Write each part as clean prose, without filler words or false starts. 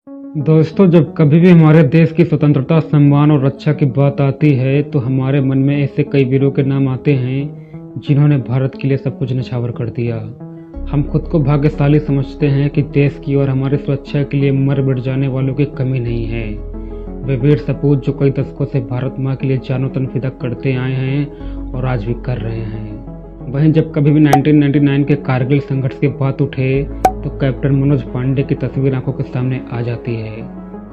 दोस्तों, जब कभी भी हमारे देश की स्वतंत्रता, सम्मान और रक्षा की बात आती है तो हमारे मन में ऐसे कई वीरों के नाम आते हैं जिन्होंने भारत के लिए सब कुछ न्यौछावर कर दिया। हम खुद को भाग्यशाली समझते हैं कि देश की और हमारी सुरक्षा के लिए मर मिट जाने वालों की कमी नहीं है। वे वीर सपूत जो कई दशकों से भारत माँ के लिए जानो तन फिदा करते आए हैं और आज भी कर रहे हैं। वहीं जब कभी भी 1999 के कारगिल संघर्ष की बात उठे तो कैप्टन मनोज पांडे की तस्वीर आंखों के सामने आ जाती है।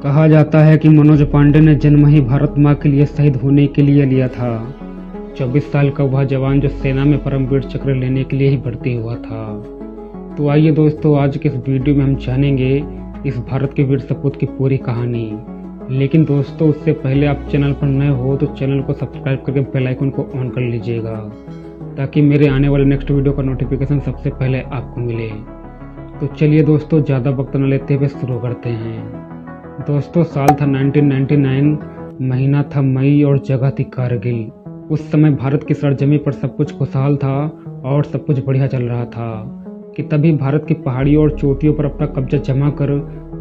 कहा जाता है कि मनोज पांडे ने जन्म ही भारत माँ के लिए शहीद होने के लिए लिया था। 24 साल का वह जवान जो सेना में परमवीर चक्र लेने के लिए ही भर्ती हुआ था। तो आइए दोस्तों, आज के इस वीडियो में हम जानेंगे इस भारत के वीर सपूत की पूरी कहानी। लेकिन दोस्तों, उससे पहले आप चैनल पर नए हो तो चैनल को सब्सक्राइब करके बेल आइकन को ऑन कर लीजिएगा ताकि मेरे आने वाले नेक्स्ट वीडियो का नोटिफिकेशन सबसे पहले आपको मिले। तो चलिए दोस्तों, ज़्यादा वक्त न लेते हुए शुरू करते हैं। दोस्तों, साल था 1999, महीना था मई और जगह थी कारगिल। उस समय भारत की सरजमी पर सब कुछ खुशहाल था और सब कुछ बढ़िया चल रहा था कि तभी भारत की पहाड़ियों और चोटियों पर अपना कब्जा जमा कर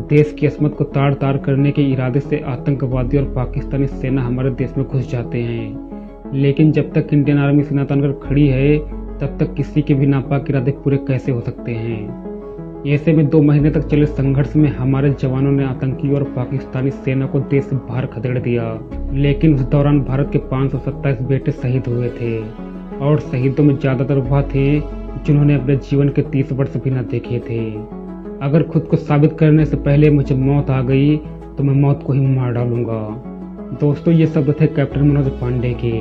देश की अस्मत को ताड़ ताड़ करने के इरादे से आतंकवादी और पाकिस्तानी सेना हमारे देश में घुस जाते हैं। लेकिन जब तक इंडियन आर्मी सेना तानकर खड़ी है तब तक किसी के भी नापाक इरादे पूरे कैसे हो सकते हैं। ऐसे में 2 महीने तक चले संघर्ष में हमारे जवानों ने आतंकी और पाकिस्तानी सेना को देश से बाहर खदेड़ दिया। लेकिन उस दौरान भारत के 527 बेटे शहीद हुए थे और शहीदों में ज्यादातर वह थे जिन्होंने अपने जीवन के 30 वर्ष भी न देखे थे। अगर खुद को साबित करने से पहले मुझे मौत आ गई तो मैं मौत को ही मार डालूंगा। दोस्तों, ये शब्द थे कैप्टन मनोज पांडे के।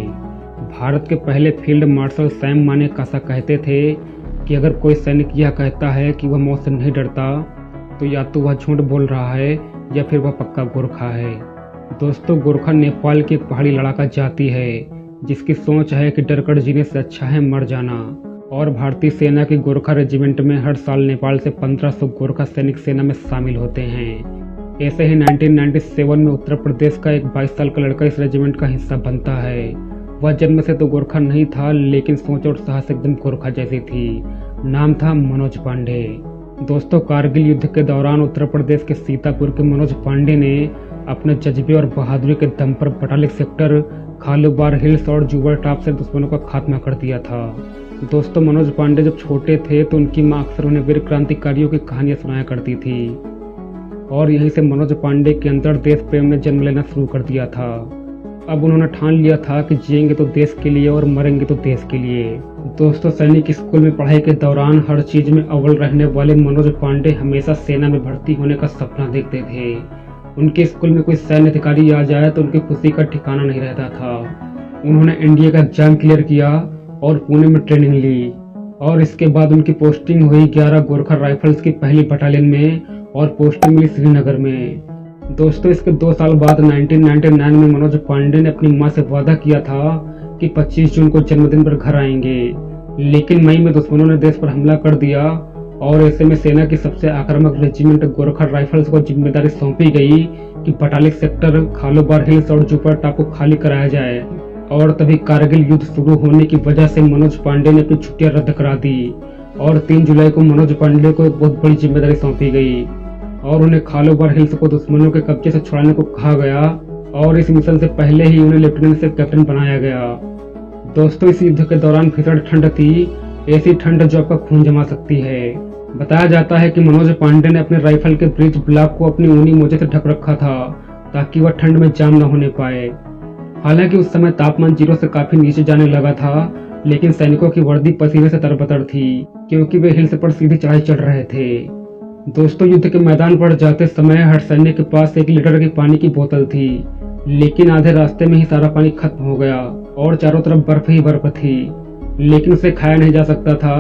भारत के पहले फील्ड मार्शल सैम मानेकशॉ कहते थे कि अगर कोई सैनिक यह कहता है कि वह मौत से नहीं डरता तो या तो वह झूठ बोल रहा है या फिर वह पक्का गोरखा है। दोस्तों, गोरखा नेपाल की एक पहाड़ी लड़ाका जाति है जिसकी सोच है कि डरकर जीने से अच्छा है मर जाना। और भारतीय सेना की गोरखा रेजिमेंट में हर साल नेपाल से 1500 गोरखा सैनिक सेना में शामिल होते हैं। ऐसे ही 1997 में उत्तर प्रदेश का एक 22 साल का लड़का इस रेजिमेंट का हिस्सा बनता है। वह जन्म से तो गोरखा नहीं था लेकिन सोच और साहस एकदम गोरखा जैसी थी। नाम था मनोज पांडे। दोस्तों, कारगिल युद्ध के दौरान उत्तर प्रदेश के सीतापुर के मनोज पांडे ने अपने जज्बे और बहादुरी के दम पर बटालिक सेक्टर, खालूबार हिल्स और जुबर टॉप से दुश्मनों का खात्मा कर दिया था। दोस्तों, मनोज पांडे जब छोटे थे तो उनकी माँ अक्सर उन्हें वीर क्रांतिकारियों की कहानियां सुनाया करती थी और यहीं से मनोज पांडे के अंदर देश प्रेम ने जन्म लेना शुरू कर दिया था। अब उन्होंने ठान लिया था कि जिएंगे तो देश के लिए और मरेंगे तो देश के लिए। दोस्तों, सैनिक स्कूल में पढ़ाई के दौरान हर चीज में अव्वल रहने वाले मनोज पांडे हमेशा सेना में भर्ती होने का सपना देखते थे। उनके स्कूल में कोई सैन्य अधिकारी आ जाए तो उनकी खुशी का ठिकाना नहीं रहता था। उन्होंने एनडीए का एग्जाम क्लियर किया और पुणे में ट्रेनिंग ली और इसके बाद उनकी पोस्टिंग हुई 11 गोरखा राइफल्स की पहली बटालियन में और पोस्टिंग मिली श्रीनगर में। दोस्तों, इसके 2 साल बाद 1999 में मनोज पांडे ने अपनी मां से वादा किया था कि 25 जून को जन्मदिन पर घर आएंगे। लेकिन मई में दुश्मनों ने देश पर हमला कर दिया और ऐसे में सेना की सबसे आक्रामक रेजिमेंट गोरखा राइफल्स को जिम्मेदारी सौंपी गई कि बटालिक सेक्टर, खालूबार हिल्स और जुपर टॉप को खाली कराया जाए। और तभी कारगिल युद्ध शुरू होने की वजह से मनोज पांडे ने अपनी छुट्टियां रद्द करा दी और 3 जुलाई को मनोज पांडे को एक बहुत बड़ी जिम्मेदारी सौंपी गई और उन्हें खालूबार हिल्स को दुश्मनों के कब्जे से छुड़ाने को कहा गया और इस मिशन से पहले ही उन्हें लेफ्टिनेंट से कैप्टन बनाया गया। दोस्तों, इस युद्ध के दौरान भीषण ठंड थी, ऐसी ठंड जो आपका खून जमा सकती है। बताया जाता है कि मनोज पांडे ने अपने राइफल के ब्रिज ब्लॉक को अपनी ऊनी मोजे से ढक रखा था ताकि वह ठंड में जाम न होने पाए। हालांकि उस समय तापमान 0 से काफी नीचे जाने लगा था लेकिन सैनिकों की वर्दी पसीने से तरबतर थी क्योंकि वे हिल्स पर सीधी चढ़ाई चढ़ रहे थे। दोस्तों, युद्ध के मैदान पर जाते समय हर सैनिक के पास 1 लीटर की पानी की बोतल थी लेकिन आधे रास्ते में ही सारा पानी खत्म हो गया और चारों तरफ बर्फ ही बर्फ थी। लेकिन उसे खाया नहीं जा सकता था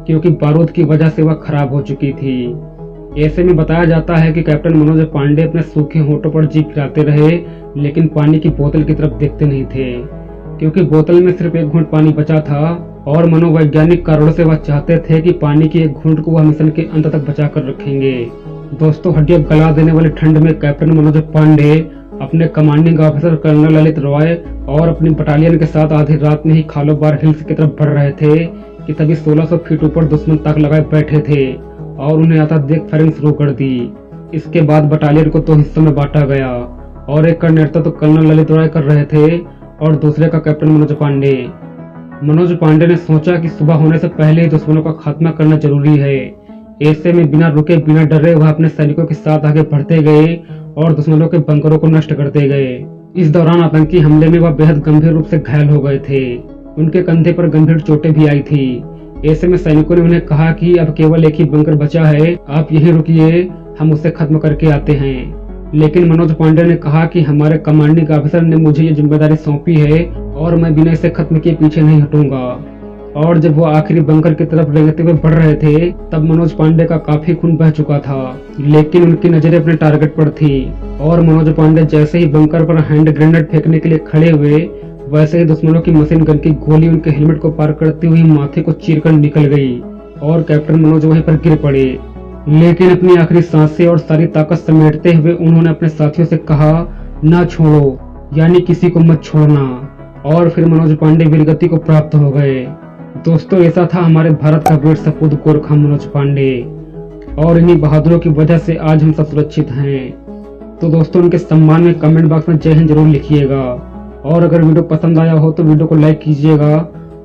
क्योंकि बारूद की वजह से वह खराब हो चुकी थी। ऐसे में बताया जाता है कि कैप्टन मनोज पांडे अपने सूखे होठों पर जीभ गिराते रहे लेकिन पानी की बोतल की तरफ देखते नहीं थे क्योंकि बोतल में सिर्फ 1 घूंट पानी बचा था और मनोवैज्ञानिक कारणों से वह चाहते थे कि पानी की 1 घूंट को वह मिशन के अंत तक बचा कर रखेंगे। दोस्तों, हड्डियां गला देने वाली ठंड में कैप्टन मनोज पांडे अपने commanding officer colonel Lalit Roy और अपनी बटालियन के साथ आधी रात में ही खालूबार हिल्स की तरफ बढ़ रहे थे कि तभी 1600 फीट ऊपर दुश्मन ताक लगाए बैठे थे और उन्हें आता देख फायरिंग शुरू कर दी। इसके बाद बटालियन को 2 हिस्सों में बांटा गया और एक का नेतृत्व तो कर्नल ललित राय कर रहे थे और दूसरे का कैप्टन मनोज पांडे। मनोज पांडे ने सोचा कि सुबह होने से पहले ही दुश्मनों का खात्मा करना जरूरी है। ऐसे में बिना रुके बिना डरे वह अपने सैनिकों के साथ आगे बढ़ते गए और दुश्मनों के बंकरों को नष्ट करते गए। इस दौरान आतंकी हमले में वह बेहद गंभीर रूप से घायल हो गए थे। उनके कंधे पर गंभीर चोटें भी आई थी। ऐसे में सैनिकों ने उन्हें कहा कि अब केवल एक ही बंकर बचा है, आप यहीं रुकिए, हम उसे खत्म करके आते हैं। लेकिन मनोज पांडे ने कहा कि हमारे कमांडिंग ऑफिसर ने मुझे ये जिम्मेदारी सौंपी है और मैं बिना इसे खत्म किए पीछे नहीं हटूंगा। और जब वो आखिरी बंकर की तरफ रेंगते हुए बढ़ रहे थे तब मनोज पांडे का काफी खून बह चुका था, लेकिन उनकी नजरें अपने टारगेट पर थी और मनोज पांडे जैसे ही बंकर पर हैंड ग्रेनेड फेंकने के लिए खड़े हुए वैसे ही दुश्मनों की मशीन गन की गोली उनके हेलमेट को पार करती हुई माथे को चीरकर निकल गई और कैप्टन मनोज वहीं पर गिर पड़े। लेकिन अपनी आखिरी सांसें और सारी ताकत समेटते हुए उन्होंने अपने साथियों से कहा, ना छोड़ो, यानी किसी को मत छोड़ना। और फिर मनोज पांडे वीरगति को प्राप्त हो गए। दोस्तों, ऐसा था हमारे भारत का वीर सपूत गोरखा मनोज पांडे और इन्हीं बहादुरों की वजह से आज हम सब सुरक्षित हैं। तो दोस्तों, उनके सम्मान में कमेंट बॉक्स में जय हिंद जरूर लिखिएगा और अगर वीडियो पसंद आया हो तो वीडियो को लाइक कीजिएगा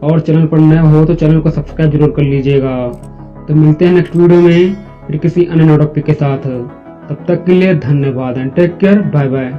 और चैनल पर नया हो तो चैनल को सब्सक्राइब जरूर कर लीजिएगा। तो मिलते हैं नेक्स्ट वीडियो में फिर किसी अन्य टॉपिक के साथ। तब तक के लिए धन्यवाद and take care, bye bye.